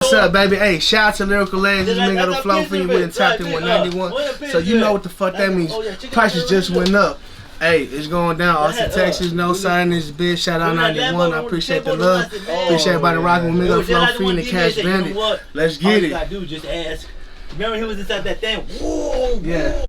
What's up, baby? Hey, shout out to Lyrical Legends, Mingo Tha Flowfiend. We done tapped in 191. So you know what the fuck that means. Prices just went up. Hey, it's going down. Austin, Texas, no sign this bitch. Shout out 91. I appreciate the love. Appreciate everybody rocking with Mingo Tha Flowfiend and Cash Bandit. Let's get it. All you gotta do is just ask. Remember he was inside that thing? Whoa! Yeah.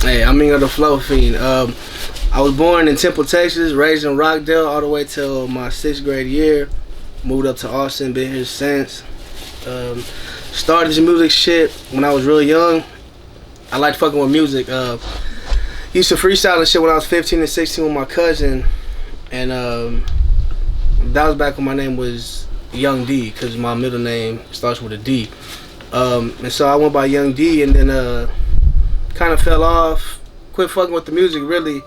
Hey, I'm Mingo Tha Flowfiend. I was born in Temple, Texas, raised in Rockdale all the way till my 6th grade year. Moved up to Austin, been here since. Started this music shit when I was real young. I liked fucking with music. Used to freestyle and shit when I was 15 and 16 with my cousin. And that was back when my name was Young D, because my middle name starts with a D. And so I went by Young D, and then kind of fell off, quit fucking with the music really,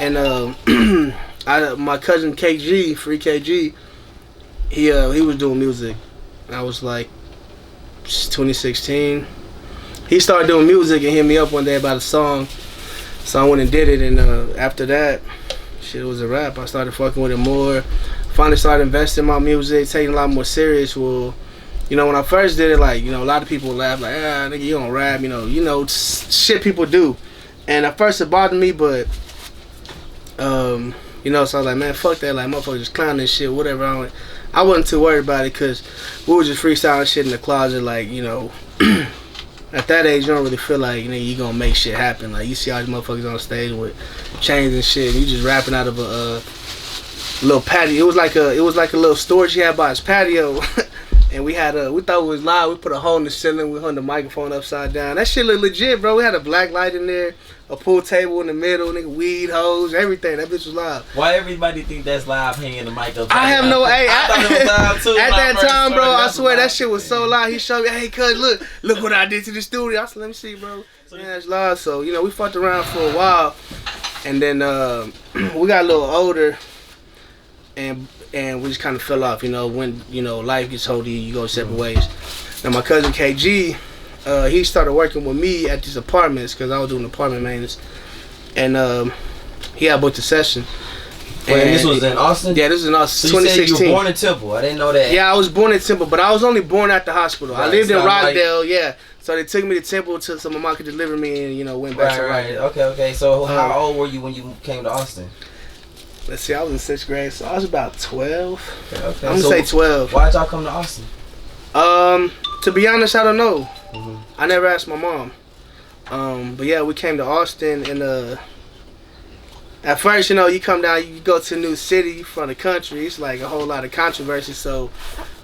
and my cousin KG, Free KG, he was doing music. I was like 2016. He started doing music and hit me up one day about a song, so I went and did it, and after that, shit, it was a wrap. I started fucking with it more. Finally started investing in my music, taking it a lot more serious. Well, you know, when I first did it, like, you know, a lot of people laugh, like, ah, nigga, you don't rap, you know, shit people do. And at first it bothered me, but, you know, so I was like, man, fuck that, like, motherfuckers just clowning this shit, whatever. I wasn't too worried about it, because we were just freestyling shit in the closet, like, you know, at that age, you don't really feel like, you know, you gonna make shit happen. Like, you see all these motherfuckers on stage with chains and shit, and you just rapping out of a little patio. It was like a little storage he had by his patio. And we thought it was live. We put a hole in the ceiling. We hung the microphone upside down. That shit looked legit, bro. We had a black light in there, a pool table in the middle, nigga, weed hose, everything. That bitch was live. Why everybody think that's live, hanging the mic upside down? I have no, I thought it was live too. At that time, bro, I swear that shit was so loud. He showed me, hey, cuz, look what I did to the studio. I said, let me see, bro. Yeah, it's live. So, you know, we fucked around for a while, and then we got a little older, and we just kind of fell off, you know, when, you know, life gets hold of you, you go separate ways. Now my cousin KG, he started working with me at these apartments, because I was doing apartment maintenance, and he had booked a session. Wait, and this was in Austin? Yeah, this was in Austin, so 2016. You said you were born in Temple, I didn't know that. Yeah, I was born in Temple, but I was only born at the hospital. Right, I lived in Rockdale, yeah. So they took me to Temple so my mom could deliver me, and, you know, went back to Rockdale. Right, okay. So how old were you when you came to Austin? Let's see, I was in 6th grade, so I was about 12. Okay. I'm gonna say 12. Why'd y'all come to Austin? To be honest, I don't know. I never asked my mom. But yeah, we came to Austin, and at first, you know, you come down, you go to a new city from the country, it's like a whole lot of controversy, so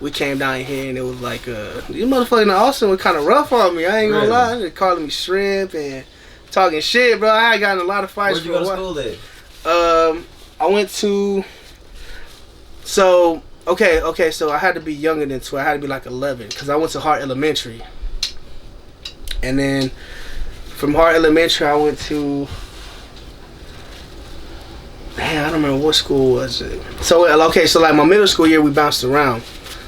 we came down here, and it was like, these motherfuckers in Austin were kind of rough on me, I ain't gonna lie. They calling me shrimp and talking shit, bro. I had gotten a lot of fights. Where'd you go to school at? I went to, so I had to be younger than 12. I had to be like 11, because I went to Hart Elementary. And then from Hart Elementary, I went to, man, I don't remember what school was it. So like my middle school year, we bounced around.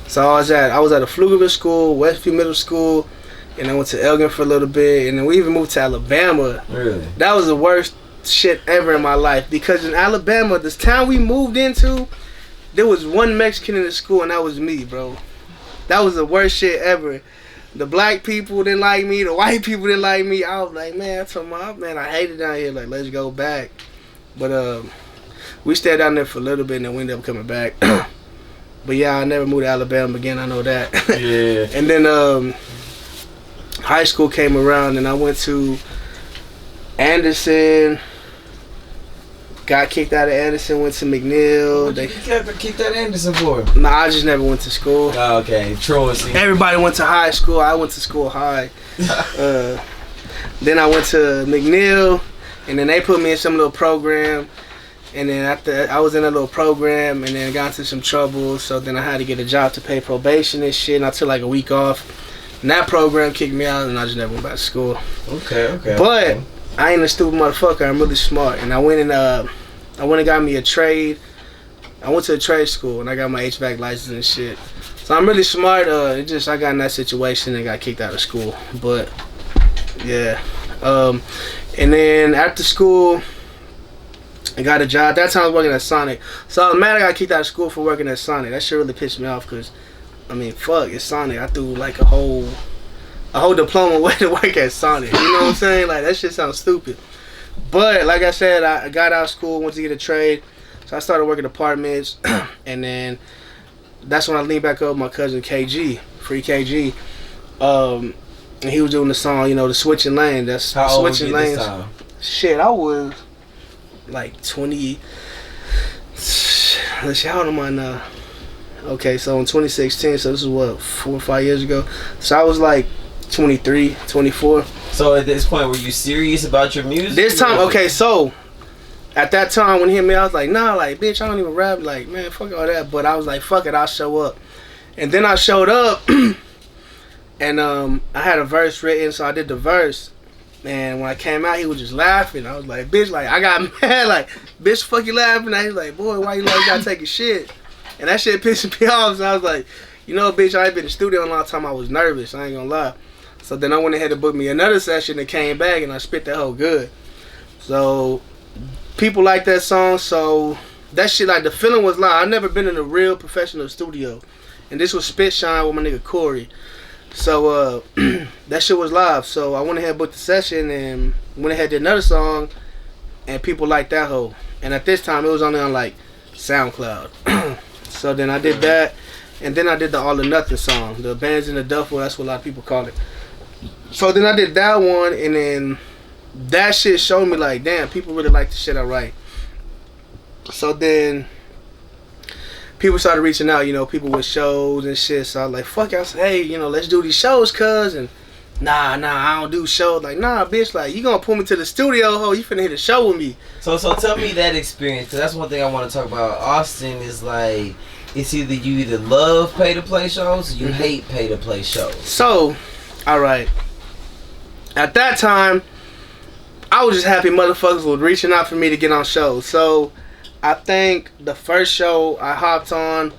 So I was at a Pflugerville school, Westview Middle School, and I went to Elgin for a little bit, and then we even moved to Alabama. Really? That was the worst shit ever in my life, because in Alabama, this town we moved into, there was one Mexican in the school, and that was me, bro. That was the worst shit ever. The black people didn't like me, the white people didn't like me. I was like, man, I told my man, I hate it down here, like, let's go back. But we stayed down there for a little bit, and then we ended up coming back. But yeah, I never moved to Alabama again, I know that. Yeah. And then high school came around, and I went to Anderson. Got kicked out of Anderson, went to McNeil. What you kicked out of Anderson for? Nah, I just never went to school. Oh, okay, truancy. Everybody went to high school. I went to school high. Then I went to McNeil, and then they put me in some little program. And then after I was in a little program, and then got into some trouble. So then I had to get a job to pay probation and shit. And I took like a week off. And that program kicked me out, and I just never went back to school. Okay. But I ain't a stupid motherfucker. I'm really smart, and I went and got me a trade. I went to a trade school, and I got my HVAC license and shit. So I'm really smart. I got in that situation and got kicked out of school. But yeah, and then after school, I got a job. That time I was working at Sonic. So I was mad I got kicked out of school for working at Sonic. That shit really pissed me off because, I mean, fuck, it's Sonic. I threw like a whole diploma away to work at Sonic. You know what I'm saying? Like, that shit sounds stupid. But like I said, I got out of school, went to get a trade. So I started working apartments. And then that's when I leaned back up with my cousin KG, Free KG. And he was doing the song, the Switching Lane. That's How old Switching was you Lanes. this time? Shit, I was like 20. Let's see, how old am I now? Okay, so in 2016, so this is what, 4 or 5 years ago. So I was like 23, 24. So at this point, were you serious about your music? This time, okay, so at that time when he hit me, I was like, nah, like, bitch, I don't even rap. Like, man, fuck all that. But I was like, fuck it, I'll show up. And then I showed up, and I had a verse written, so I did the verse. And when I came out, he was just laughing. I was like, bitch, like, I got mad, like, bitch, fuck you laughing. And he was like, boy, why you like gotta take a shit? And that shit pissed me off. So I was like, bitch, I ain't been in the studio in a long time. I was nervous. I ain't gonna lie. So then I went ahead and booked me another session and came back, and I spit that whole good. So people like that song. So that shit, like, the feeling was live. I've never been in a real professional studio. And this was Spit Shine with my nigga Corey. So that shit was live. So I went ahead and booked the session and went ahead and did another song, and people liked that hoe. And at this time, it was only on like SoundCloud. So then I did that, and then I did the All or Nothing song, the Bands in the Duffel. That's what a lot of people call it. So then I did that one, and then that shit showed me like, damn, people really like the shit I write. So then people started reaching out, people with shows and shit. So I was like, fuck it. I said, hey, let's do these shows, cuz. And nah, I don't do shows. Like, nah, bitch, like, you gonna pull me to the studio, ho, you finna hit a show with me. So tell me that experience, because that's one thing I want to talk about. Austin is like, it's either you either love pay-to-play shows or you hate pay-to-play shows. So, all right. At that time, I was just happy motherfuckers were reaching out for me to get on shows. So I think the first show I hopped on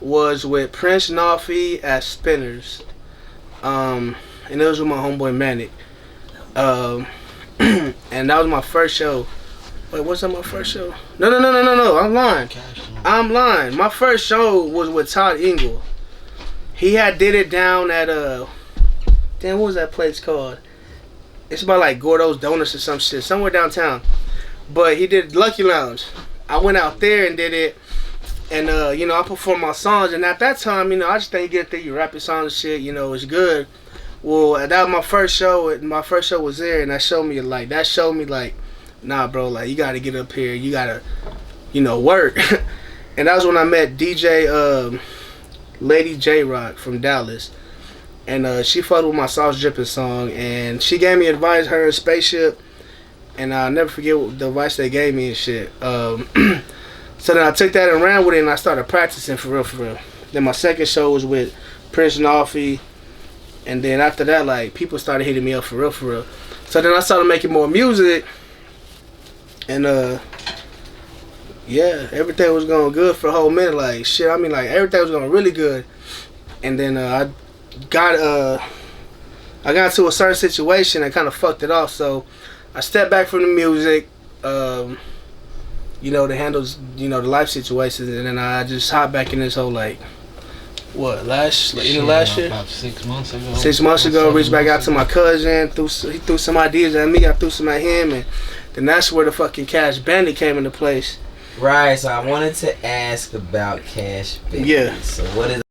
was with Prince Nolfi at Spinners. And it was with my homeboy Manic. And that was my first show. Wait, was that my first show? No. I'm lying. My first show was with Todd Ingle. He had did it down at damn, what was that place called? It's about like Gordo's Donuts or some shit, somewhere downtown. But he did Lucky Lounge. I went out there and did it, and I performed my songs. And at that time, I just think you get there, you rap your songs and shit, it's good. Well, that was my first show. My first show was there, and that showed me like, nah, bro, like, you gotta get up here, you gotta, work. And that was when I met DJ Lady J Rock from Dallas, and she fucked with my Sauce Drippin' song, and she gave me advice, her and Spaceship. And I'll never forget what the advice they gave me and shit. So then I took that and ran with it, and I started practicing for real. Then my second show was with Prince Nolfi. And then after that, like, people started hitting me up for real. So then I started making more music. And yeah, everything was going good for a whole minute. Like, shit, I mean, like, everything was going really good. And then I got into a certain situation and kind of fucked it off. So I stepped back from the music, to handle, the life situations, and then I just hopped back in this whole, like, last year? About 6 months ago. 6 months ago, reached back out to my cousin, he threw some ideas at me, I threw some at him, and then that's where the fucking Cash Bandit came into place. Right, so I wanted to ask about Cash Bandit. Yeah. So what is